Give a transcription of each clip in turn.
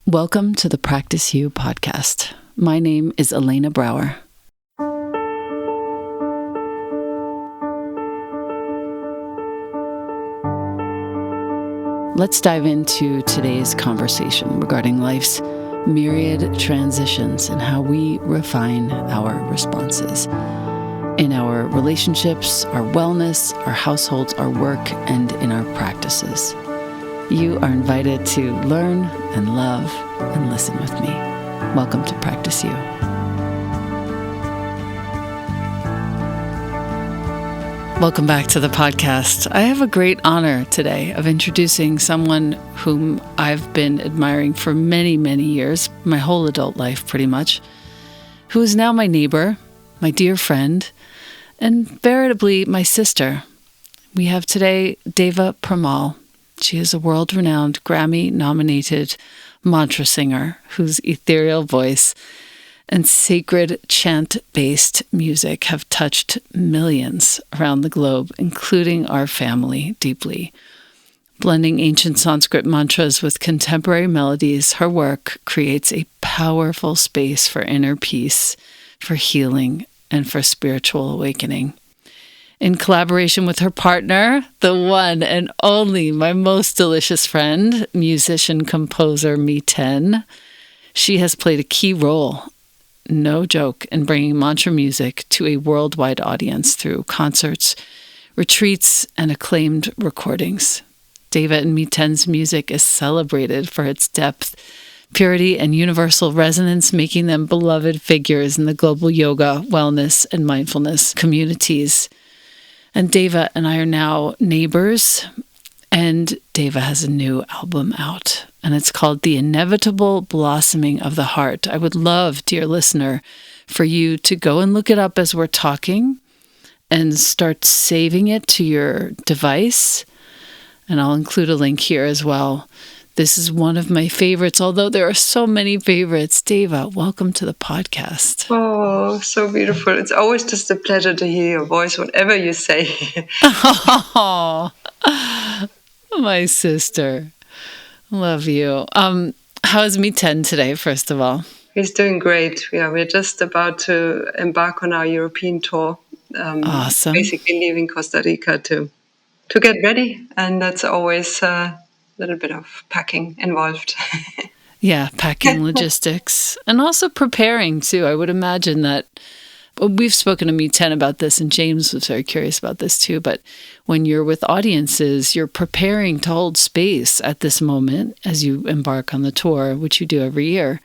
Welcome to the Practice You podcast. My name is Elena Brower. Let's dive into today's conversation regarding life's myriad transitions and how we refine our responses in our relationships, our wellness, our households, our work, and in our practices. You are invited to learn and love and listen with me. Welcome to Practice You. Welcome back to the podcast. I have a great honor today of introducing someone whom I've been admiring for many, many years, my whole adult life pretty much, who is now my neighbor, my dear friend, and veritably my sister. We have today Deva Premal. She is a world-renowned Grammy-nominated mantra singer whose ethereal voice and sacred chant-based music have touched millions around the globe, including our family deeply. Blending ancient Sanskrit mantras with contemporary melodies, her work creates a powerful space for inner peace, for healing, and for spiritual awakening. In collaboration with her partner, the one and only, my most delicious friend, musician-composer Miten, she has played a key role, no joke, in bringing mantra music to a worldwide audience through concerts, retreats, and acclaimed recordings. Deva and Miten's music is celebrated for its depth, purity, and universal resonance, making them beloved figures in the global yoga, wellness, and mindfulness communities. And Deva and I are now neighbors, and Deva has a new album out, and it's called The Inevitable Blossoming of the Heart. I would love, dear listener, for you to go and look it up as we're talking and start saving it to your device, and I'll include a link here as well. This is one of my favorites, although there are so many favorites. Deva, welcome to the podcast. Oh, so beautiful. It's always just a pleasure to hear your voice, whatever you say. Oh, my sister. Love you. How is Miten today, first of all? He's doing great. Yeah, we're just about to embark on our European tour. Awesome. Basically leaving Costa Rica to get ready. And that's always little bit of packing involved. Yeah, packing, logistics, and also preparing too. I would imagine that we've spoken to Miten about this, and James was very curious about this too, but when you're with audiences, you're preparing to hold space at this moment as you embark on the tour, which you do every year,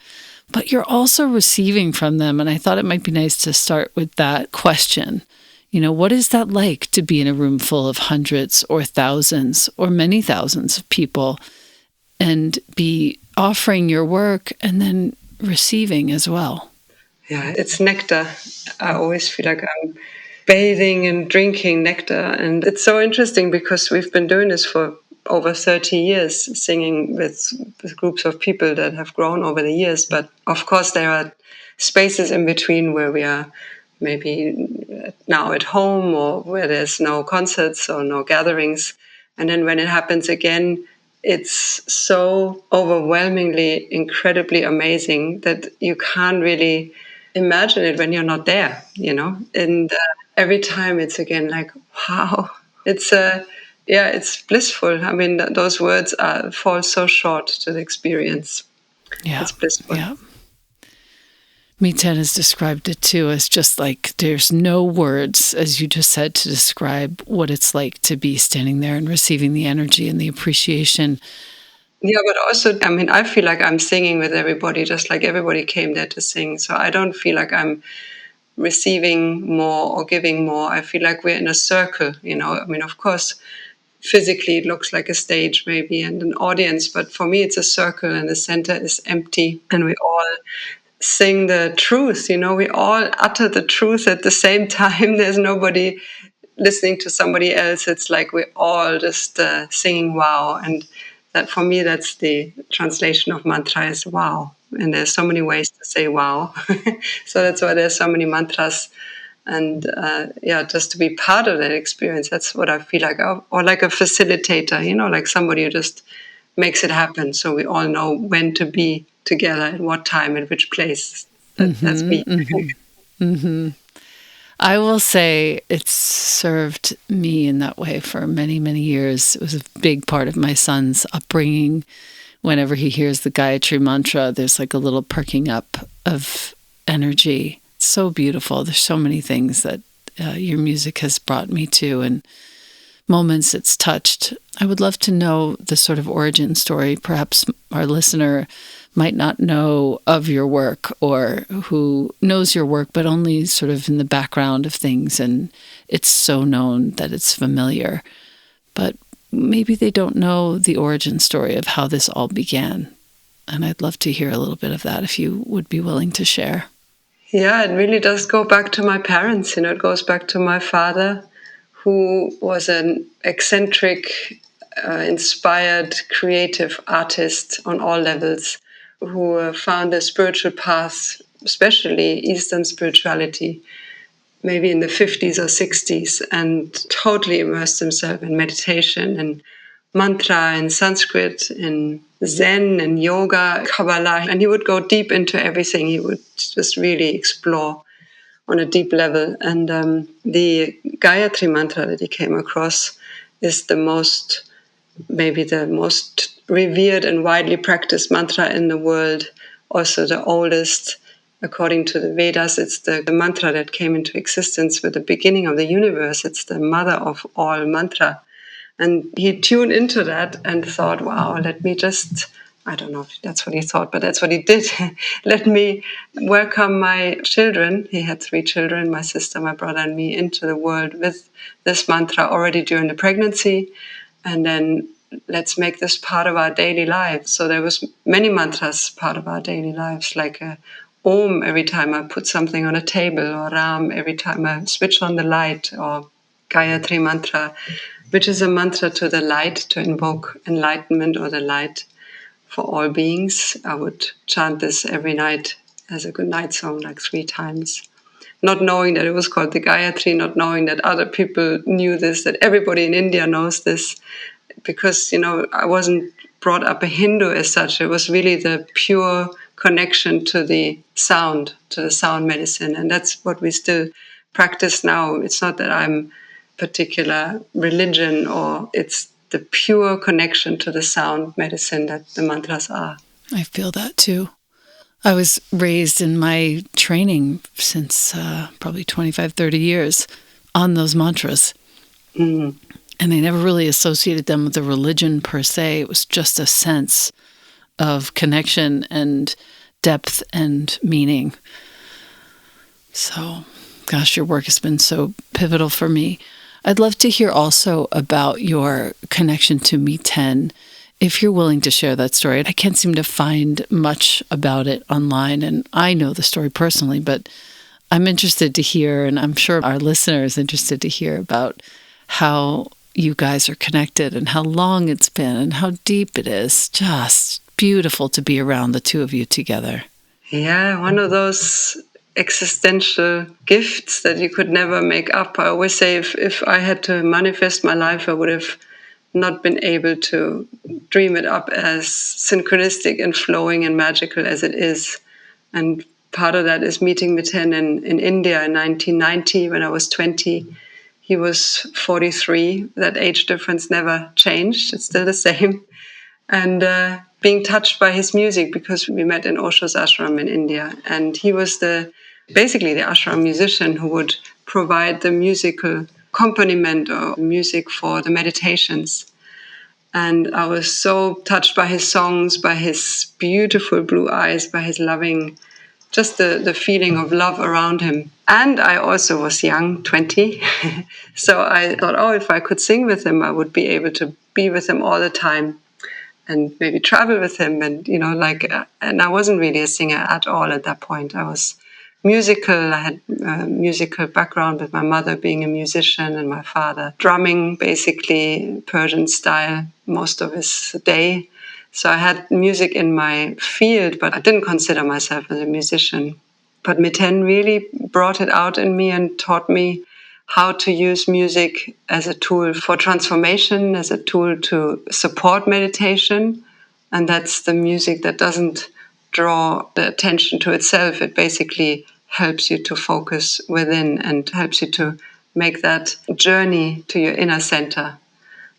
but you're also receiving from them. And I thought it might be nice to start with that question. You know, what is that like to be in a room full of hundreds or thousands or many thousands of people and be offering your work and then receiving as well? Yeah, it's nectar. I always feel like I'm bathing and drinking nectar. And it's so interesting because we've been doing this for over 30 years, singing with groups of people that have grown over the years. But of course, there are spaces in between where we are maybe now at home or where there's no concerts or no gatherings. And then when it happens again, it's so overwhelmingly, incredibly amazing that you can't really imagine it when you're not there, you know? And every time it's again like, wow, it's it's blissful. I mean, those words fall so short to the experience. Yeah. It's blissful. Yeah. Miten has described it too as just like there's no words, as you just said, to describe what it's like to be standing there and receiving the energy and the appreciation. Yeah, but also, I mean, I feel like I'm singing with everybody, just like everybody came there to sing. So I don't feel like I'm receiving more or giving more. I feel like we're in a circle, you know. I mean, of course, physically it looks like a stage maybe and an audience, but for me it's a circle and the center is empty and we all sing the truth, you know, we all utter the truth at the same time. There's nobody listening to somebody else. It's like we're all just singing wow. And that for me, that's the translation of mantra is wow. And there's so many ways to say wow. So that's why there's so many mantras. And just to be part of that experience, that's what I feel like. Or like a facilitator, you know, like somebody who just makes it happen. So we all know when to be together, at what time, at which place. That's me. I will say it's served me in that way for many, many years. It was a big part of my son's upbringing. Whenever he hears the Gayatri mantra, there's like a little perking up of energy. It's so beautiful. There's so many things that your music has brought me to, and moments it's touched. I would love to know the sort of origin story. Perhaps our listener might not know of your work, or who knows your work, but only sort of in the background of things, and it's so known that it's familiar. But maybe they don't know the origin story of how this all began. And I'd love to hear a little bit of that if you would be willing to share. Yeah, it really does go back to my parents. It goes back to my father, who was an eccentric, inspired, creative artist on all levels, who found a spiritual path, especially Eastern spirituality, maybe in the 50s or 60s, and totally immersed himself in meditation and mantra and Sanskrit and Zen and yoga, Kabbalah. And he would go deep into everything. He would just really explore on a deep level. And the Gayatri mantra that he came across is maybe the most revered and widely practiced mantra in the world, also the oldest. According to the Vedas, it's the mantra that came into existence with the beginning of the universe. It's the mother of all mantra. And he tuned into that and thought, wow, let me just, I don't know if that's what he thought, but that's what he did. Let me welcome my children. He had 3 children, my sister, my brother, and me, into the world with this mantra already during the pregnancy. And then let's make this part of our daily lives. So there was many mantras part of our daily lives, like Om every time I put something on a table, or Ram every time I switch on the light, or Gayatri mantra, which is a mantra to the light, to invoke enlightenment or the light for all beings. I would chant this every night as a good night song, like 3 times. Not knowing that it was called the Gayatri, not knowing that other people knew this, that everybody in India knows this. Because, I wasn't brought up a Hindu as such. It was really the pure connection to the sound medicine. And that's what we still practice now. It's not that I'm particular religion, or it's the pure connection to the sound medicine that the mantras are. I feel that too. I was raised in my training since probably 25, 30 years on those mantras. Mm. And I never really associated them with a religion per se. It was just a sense of connection and depth and meaning. So, gosh, your work has been so pivotal for me. I'd love to hear also about your connection to Miten, if you're willing to share that story. I can't seem to find much about it online, and I know the story personally, but I'm interested to hear, and I'm sure our listener is interested to hear about how you guys are connected and how long it's been and how deep it is. Just beautiful to be around the two of you together. Yeah, one of those existential gifts that you could never make up. I always say if I had to manifest my life, I would have not been able to dream it up as synchronistic and flowing and magical as it is. And part of that is meeting Miten in India in 1990 when I was 20. He was 43. That age difference never changed. It's still the same. And being touched by his music, because we met in Osho's ashram in India. And he was basically the ashram musician who would provide the musical accompaniment or music for the meditations. And I was so touched by his songs, by his beautiful blue eyes, by his loving, just the feeling of love around him. And I also was young, 20. So I thought, if I could sing with him, I would be able to be with him all the time and maybe travel with him. And, and I wasn't really a singer at all at that point. I was musical. I had a musical background with my mother being a musician and my father drumming, basically Persian style, most of his day. So I had music in my field, but I didn't consider myself as a musician. But Miten really brought it out in me and taught me how to use music as a tool for transformation, as a tool to support meditation. And that's the music that doesn't draw the attention to itself. It basically helps you to focus within and helps you to make that journey to your inner center,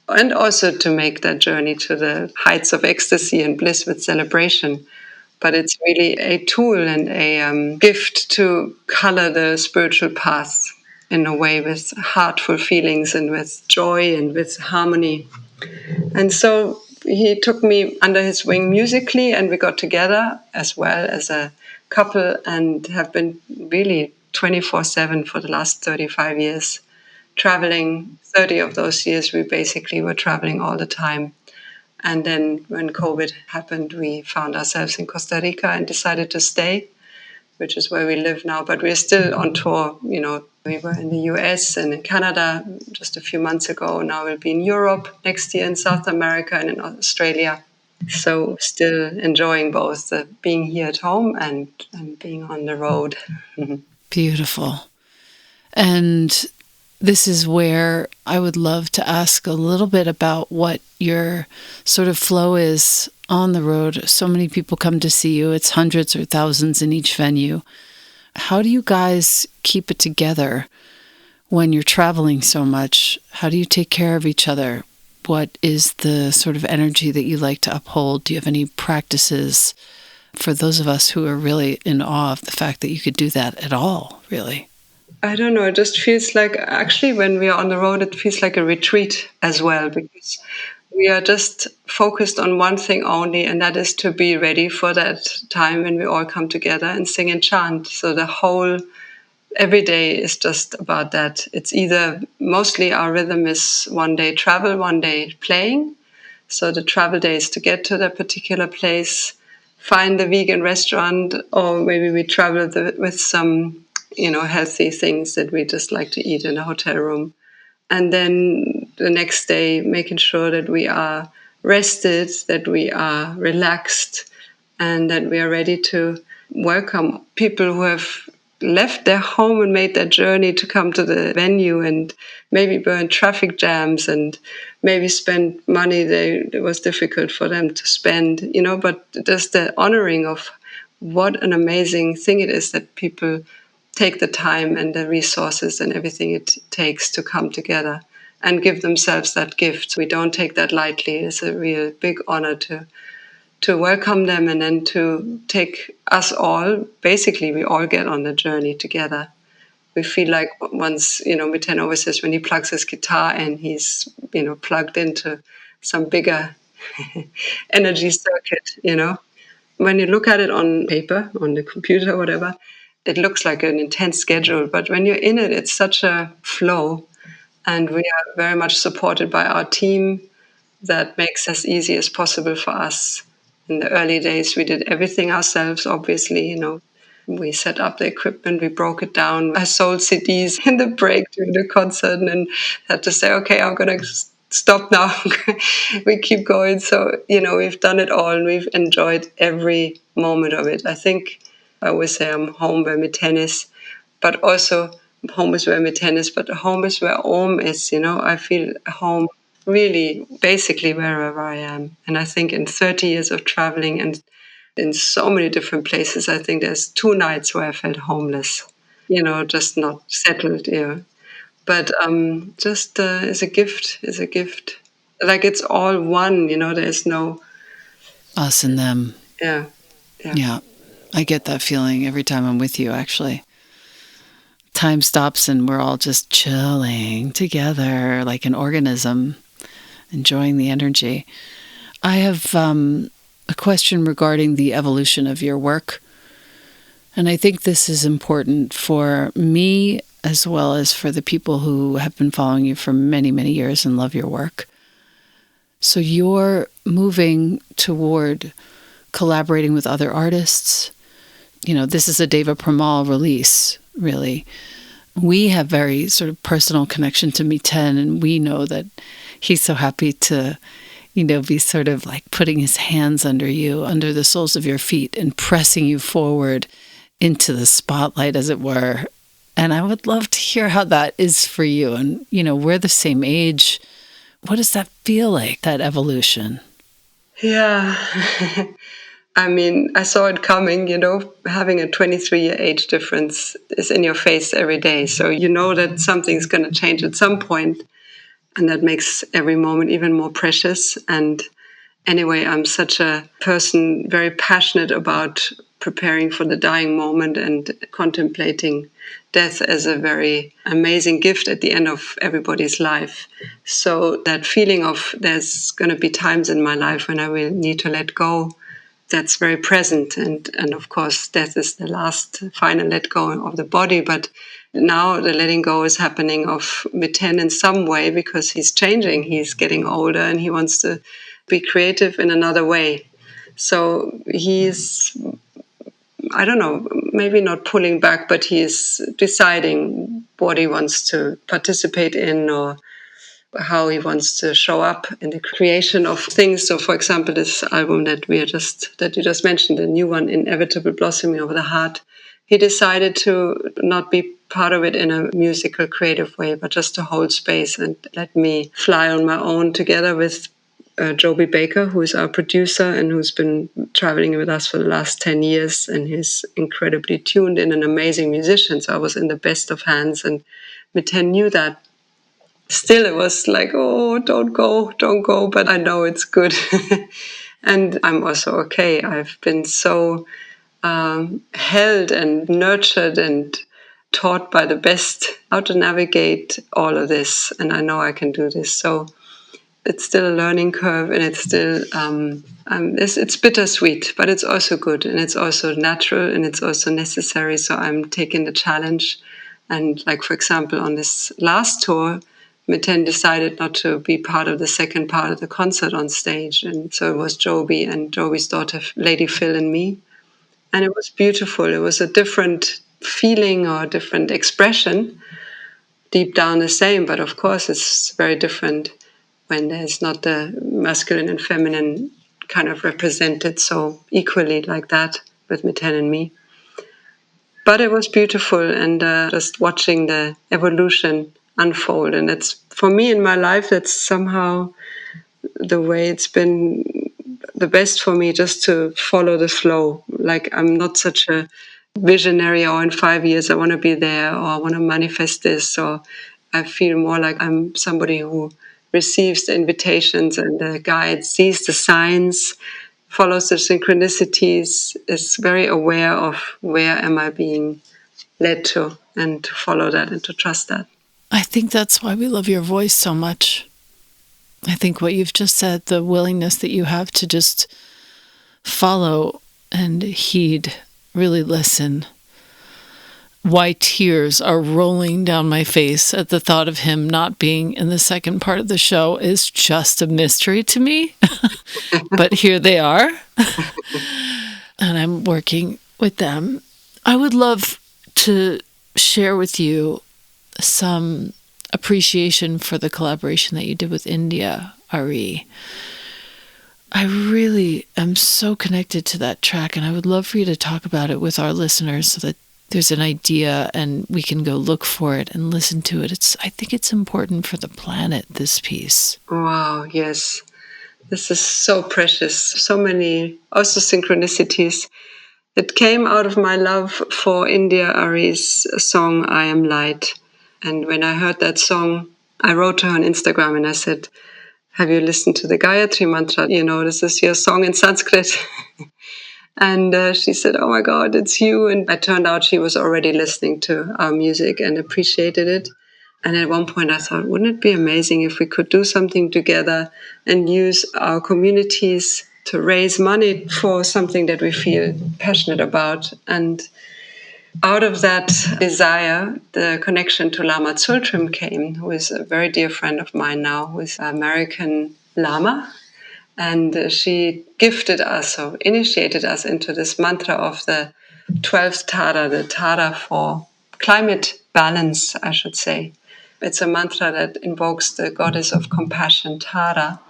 and also to make that journey to the heights of ecstasy and bliss with celebration. But it's really a tool and a gift to color the spiritual path in a way with heartful feelings and with joy and with harmony. And so he took me under his wing musically, and we got together as well as a couple and have been really 24/7 for the last 35 years, traveling. 30 of those years, we basically were traveling all the time. And then when COVID happened, we found ourselves in Costa Rica and decided to stay, which is where we live now. But we're still on tour. We were in the US and in Canada just a few months ago. Now we'll be in Europe next year, in South America and in Australia. So still enjoying both being here at home and being on the road. Beautiful. And this is where I would love to ask a little bit about what your sort of flow is on the road. So many people come to see you. It's hundreds or thousands in each venue. How do you guys keep it together when you're traveling so much? How do you take care of each other? What is the sort of energy that you like to uphold? Do you have any practices for those of us who are really in awe of the fact that you could do that at all, really? I don't know. It just feels like, actually, when we are on the road, it feels like a retreat as well, because we are just focused on one thing only, and that is to be ready for that time when we all come together and sing and chant. So every day is just about that. It's either, mostly our rhythm is one day travel, one day playing. So the travel day is to get to that particular place, find the vegan restaurant, or maybe we travel with some healthy things that we just like to eat in a hotel room. And then the next day, making sure that we are rested, that we are relaxed, and that we are ready to welcome people who have left their home and made that journey to come to the venue and maybe burn traffic jams and maybe spend money that was difficult for them to spend, but just the honoring of what an amazing thing it is that people take the time and the resources and everything it takes to come together and give themselves that gift. We don't take that lightly. It's a real big honor to welcome them and then to take us all. Basically, we all get on the journey together. We feel like once, Miten always says when he plugs his guitar in, he's, plugged into some bigger energy circuit, When you look at it on paper, on the computer, whatever, it looks like an intense schedule, but when you're in it, it's such a flow. And we are very much supported by our team that makes as easy as possible for us. In the early days, we did everything ourselves, obviously, We set up the equipment, we broke it down. I sold CDs in the break during the concert and had to say, okay, I'm going to stop now. We keep going. So, we've done it all and we've enjoyed every moment of it. I think I always say I'm home where Miten is, but also home is where Miten is, but home is where Om is, I feel home really basically wherever I am. And I think in 30 years of traveling and in so many different places, I think there's 2 nights where I felt homeless, just not settled, But just is a gift, Like it's all one, there's no Us and them. Yeah. Yeah. I get that feeling every time I'm with you, actually. Time stops and we're all just chilling together like an organism, enjoying the energy. I have a question regarding the evolution of your work. And I think this is important for me as well as for the people who have been following you for many, many years and love your work. So you're moving toward collaborating with other artists. This is a Deva Premal release, really. We have very sort of personal connection to Miten, and we know that he's so happy to, be sort of like putting his hands under you, under the soles of your feet, and pressing you forward into the spotlight, as it were. And I would love to hear how that is for you. And, we're the same age. What does that feel like, that evolution? Yeah. I mean, I saw it coming, having a 23-year age difference is in your face every day. So you know that something's going to change at some point, and that makes every moment even more precious. And anyway, I'm such a person very passionate about preparing for the dying moment and contemplating death as a very amazing gift at the end of everybody's life. So that feeling of there's going to be times in my life when I will need to let go, that's very present. And of course, death is the last final let go of the body. But now the letting go is happening of Miten in some way because he's changing. He's getting older and he wants to be creative in another way. So he's, I don't know, maybe not pulling back, but he's deciding what he wants to participate in or how he wants to show up in the creation of things. So, for example, this album that you just mentioned, the new one, Inevitable Blossoming of the Heart, he decided to not be part of it in a musical, creative way, but just to hold space and let me fly on my own together with Joby Baker, who is our producer and who's been traveling with us for the last 10 years. And he's incredibly tuned in, an amazing musician. So I was in the best of hands, and Miten knew that. Still, it was like, oh, don't go, but I know it's good. And I'm also okay. I've been so held and nurtured and taught by the best how to navigate all of this. And I know I can do this. So it's still a learning curve, and it's still, it's bittersweet, but it's also good, and it's also natural, and it's also necessary. So I'm taking the challenge. And like, for example, on this last tour, Miten decided not to be part of the second part of the concert on stage. And so it was Joby and Joby's daughter, Lady Phil, and me. And it was beautiful. It was a different feeling or a different expression, deep down the same. But of course, it's very different when there's not the masculine and feminine kind of represented so equally like that with Miten and me. But it was beautiful, and just watching the evolution unfold. And it's, for me in my life, that's somehow the way it's been the best for me, just to follow the flow. Like, I'm not such a visionary, or in 5 years I want to be there, or I want to manifest this, or I feel more like I'm somebody who receives the invitations and the guides, sees the signs, follows the synchronicities, is very aware of where am I being led to, and to follow that and to trust that. I think that's why we love your voice so much. I think what you've just said, the willingness that you have to just follow and heed, really listen. Why tears are rolling down my face at the thought of him not being in the second part of the show is just a mystery to me. But here they are. And I'm working with them. I would love to share with you some appreciation for the collaboration that you did with India.Arie. I really am so connected to that track, and I would love for you to talk about it with our listeners so that there's an idea and we can go look for it and listen to it. I think it's important for the planet, this piece. Wow, yes. This is so precious. So many also synchronicities. It came out of my love for India.Arie's song, I Am Light. And when I heard that song, I wrote to her on Instagram and I said, have you listened to the Gayatri mantra? This is your song in Sanskrit. And she said, oh my God, it's you. And it turned out she was already listening to our music and appreciated it. And at one point I thought, wouldn't it be amazing if we could do something together and use our communities to raise money for something that we feel passionate about? And out of that desire, the connection to Lama Tsultrim came, who is a very dear friend of mine now, who is an American Lama. And she gifted us, or initiated us into this mantra of the 12th Tara, the Tara for climate balance, I should say. It's a mantra that invokes the goddess of compassion, Tara,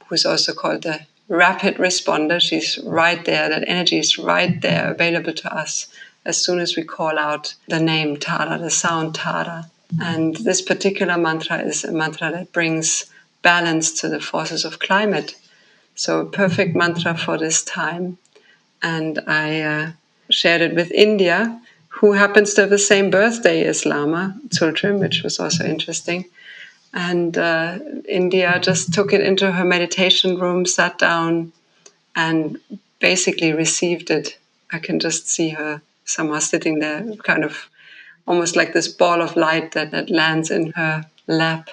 who's also called the rapid responder. She's right there. That energy is right there, available to us as soon as we call out the name Tara, the sound Tara. And this particular mantra is a mantra that brings balance to the forces of climate. So a perfect mantra for this time. And I shared it with India, who happens to have the same birthday as Lama Tsultrim, which was also interesting. And India just took it into her meditation room, sat down, and basically received it. I can just see her somehow sitting there, kind of almost like this ball of light that lands in her lap.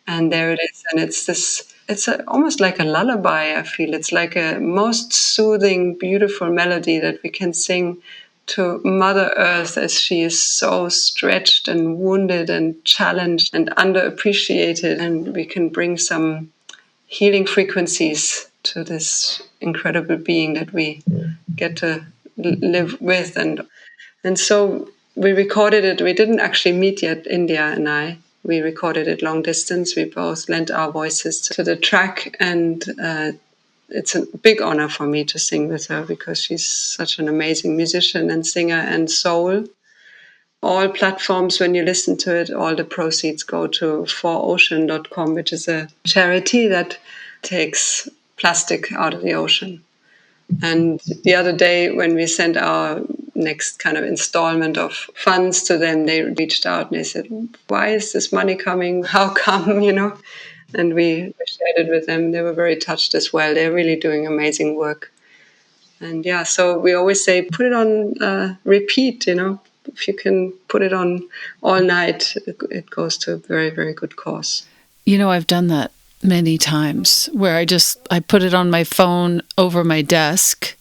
And there it is. And almost like a lullaby, I feel. It's like a most soothing, beautiful melody that we can sing to Mother Earth as she is so stretched and wounded and challenged and underappreciated. And we can bring some healing frequencies to this incredible being that we get to live with. And so we recorded it. We didn't actually meet yet, India and I. We recorded it long distance. We both lent our voices to the track, and it's a big honor for me to sing with her because she's such an amazing musician and singer and soul. All platforms, when you listen to it, all the proceeds go to 4ocean.com, which is a charity that takes plastic out of the ocean. And the other day, when we sent our next kind of installment of funds to them, they reached out and they said, "Why is this money coming? How come?" And we shared it with them. They were very touched as well. They're really doing amazing work. And yeah, so we always say, put it on repeat. If you can put it on all night, it goes to a very, very good cause. I've done that many times where I put it on my phone over my desk,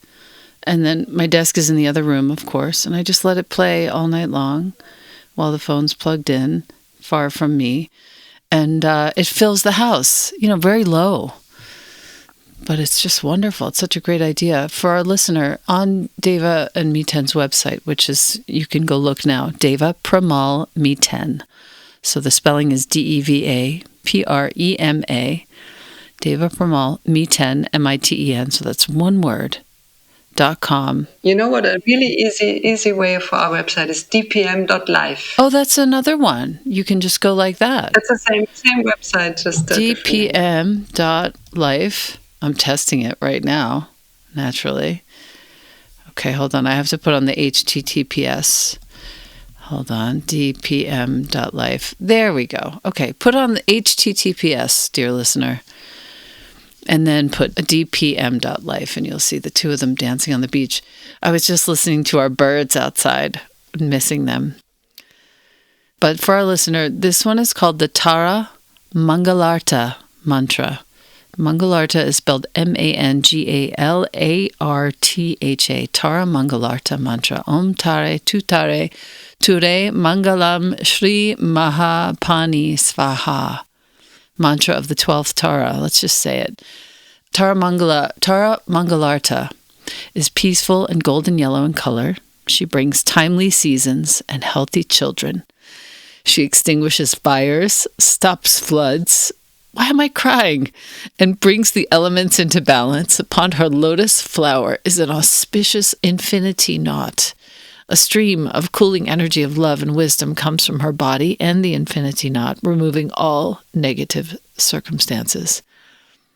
and then my desk is in the other room, of course, and I just let it play all night long while the phone's plugged in, far from me, and it fills the house, very low. But it's just wonderful. It's such a great idea. For our listener, on Deva and Miten's website, which is, you can go look now, Deva Premal Miten. So the spelling is DevaPrema, Deva Premal Miten, Miten. So that's one word, .com. You know what? A really easy way for our website is dpm.life. Oh, that's another one. You can just go like that. That's the same website, just dpm.life. I'm testing it right now, naturally. Okay, hold on. I have to put on the HTTPS. Hold on, dpm.life. There we go. Okay, put on the HTTPS, dear listener, and then put a dpm.life, and you'll see the two of them dancing on the beach. I was just listening to our birds outside, missing them. But for our listener, this one is called the Tara Mangalarta mantra. Mangalarta is spelled Mangalartha. Tara Mangalarta mantra. Om Tare Tutare Ture Mangalam Shri Mahapani Svaha. Mantra of the 12th Tara. Let's just say it. Tara Mangalarta is peaceful and golden yellow in color. She brings timely seasons and healthy children. She extinguishes fires, stops floods. Why am I crying? And brings the elements into balance. Upon her lotus flower is an auspicious infinity knot. A stream of cooling energy of love and wisdom comes from her body and the infinity knot, removing all negative circumstances.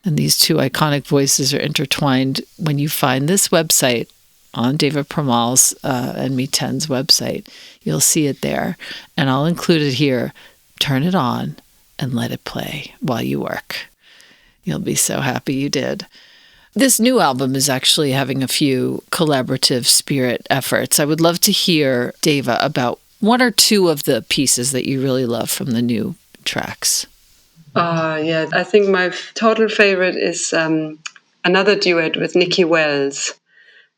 And these two iconic voices are intertwined when you find this website on Deva Premal's and Miten's website. You'll see it there. And I'll include it here. Turn it on and let it play while you work. You'll be so happy you did. This new album is actually having a few collaborative spirit efforts. I would love to hear, Deva, about one or two of the pieces that you really love from the new tracks. Yeah, I think my total favorite is another duet with Nikki Wells.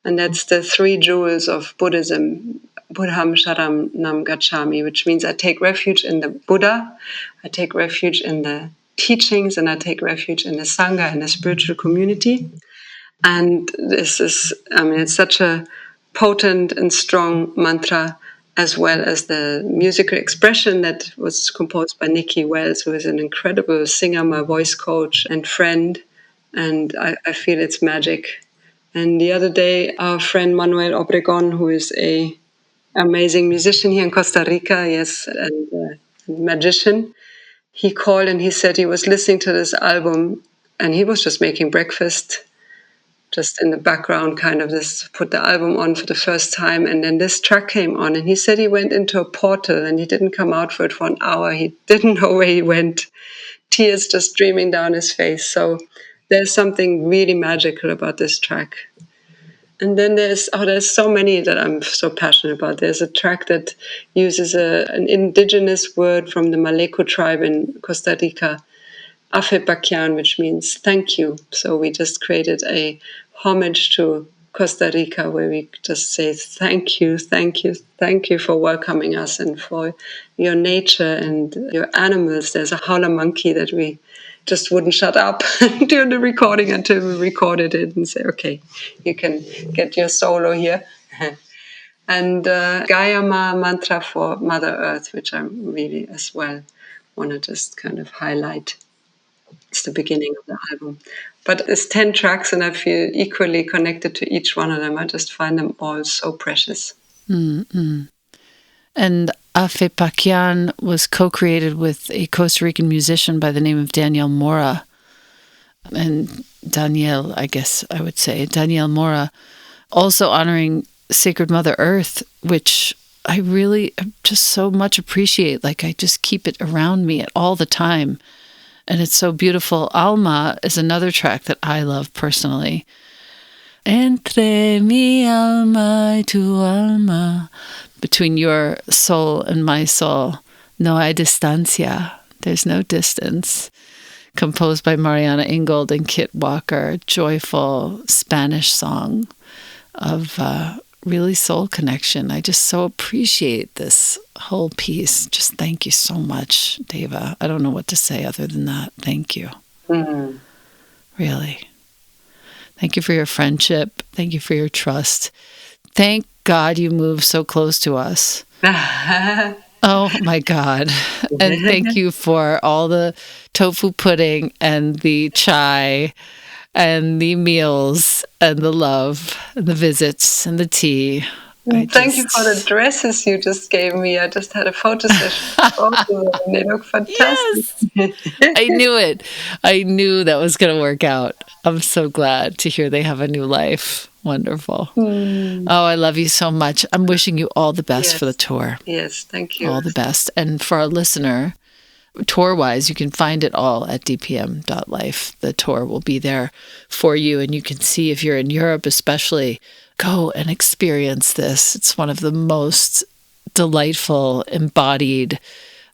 And that's the 3 jewels of Buddhism, Buddham Sharam Nam Gacchami, which means I take refuge in the Buddha, I take refuge in the teachings, and I take refuge in the Sangha, in the spiritual community. And this is, it's such a potent and strong mantra, as well as the musical expression that was composed by Nikki Wells, who is an incredible singer, my voice coach and friend. And I feel it's magic. And the other day, our friend Manuel Obregon, who is an amazing musician here in Costa Rica, yes, and a magician, he called and he said he was listening to this album and he was just making breakfast just in the background, kind of this, put the album on for the first time. And then this track came on, and he said he went into a portal and he didn't come out for it for an hour. He didn't know where he went, tears just streaming down his face. So there's something really magical about this track. And then there's so many that I'm so passionate about. There's a track that uses an indigenous word from the Maleco tribe in Costa Rica, Afepakian, which means thank you. So we just created a homage to Costa Rica where we just say thank you, thank you, thank you for welcoming us and for your nature and your animals. There's a howler monkey that we just wouldn't shut up during the recording until we recorded it and say, okay, you can get your solo here. And Gayama mantra for Mother Earth, which I really as well want to just kind of highlight. It's the beginning of the album. But it's 10 tracks and I feel equally connected to each one of them. I just find them all so precious. Mm-hmm. And Afepakian was co-created with a Costa Rican musician by the name of Daniel Mora. And Daniel, I guess I would say, Daniel Mora, also honoring Sacred Mother Earth, which I really just so much appreciate. Like, I just keep it around me all the time. And it's so beautiful. Alma is another track that I love personally. Entre mi alma y tu alma. Between your soul and my soul, no hay distancia. There's no distance. Composed by Mariana Ingold and Kit Walker. Joyful Spanish song of really soul connection. I just so appreciate this whole piece. Just thank you so much, Deva. I don't know what to say other than that. Thank you. Mm-hmm. Really. Thank you for your friendship. Thank you for your trust. Thank God you moved so close to us. Oh my God. And thank you for all the tofu pudding and the chai and the meals and the love and the visits and the tea. Thank you for the dresses you just gave me. I just had a photo session and they look fantastic. Yes. I knew it. I knew that was going to work out. I'm so glad to hear they have a new life. Wonderful. Oh, I love you so much. I'm wishing you all the best for the tour. Yes, thank you. All the best. And for our listener, tour-wise, you can find it all at dpm.life. The tour will be there for you, and you can see if you're in Europe especially, go and experience this. It's one of the most delightful, embodied,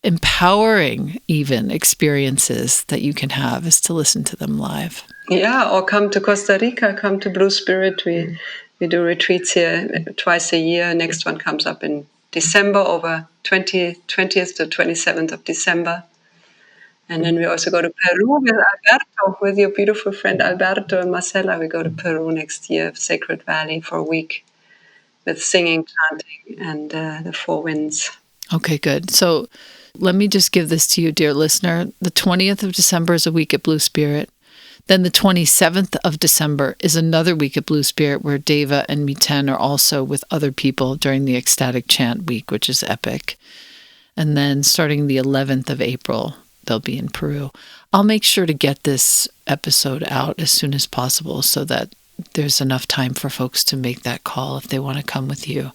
empowering even experiences that you can have is to listen to them live. Yeah, or come to Costa Rica, come to Blue Spirit. We do retreats here twice a year. Next one comes up in December, over 20th to 27th of December. And then we also go to Peru with Alberto, with your beautiful friend Alberto and Marcela. We go to Peru next year, Sacred Valley, for a week with singing, chanting, and the Four Winds. Okay, good. So let me just give this to you, dear listener. The 20th of December is a week at Blue Spirit. Then the 27th of December is another week at Blue Spirit where Deva and Miten are also with other people during the Ecstatic Chant Week, which is epic. And then starting the 11th of April, they'll be in Peru. I'll make sure to get this episode out as soon as possible so that there's enough time for folks to make that call if they want to come with you.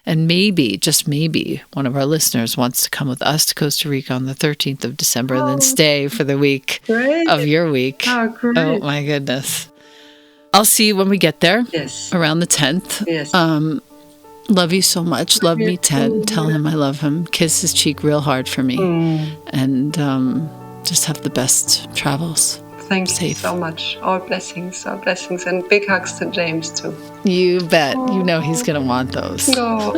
And maybe, just maybe, one of our listeners wants to come with us to Costa Rica on the 13th of December and then stay for the week of your week. Oh, great. Oh, my goodness. I'll see you when we get there. Yes. Around the 10th. Yes. Love you so much. Love Miten. Tell him I love him. Kiss his cheek real hard for me. And just have the best travels. Thank you so much. All blessings, and big hugs to James too. You bet. You know he's going to want those. No.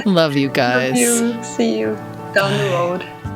Love you guys. Love you. See you down the road.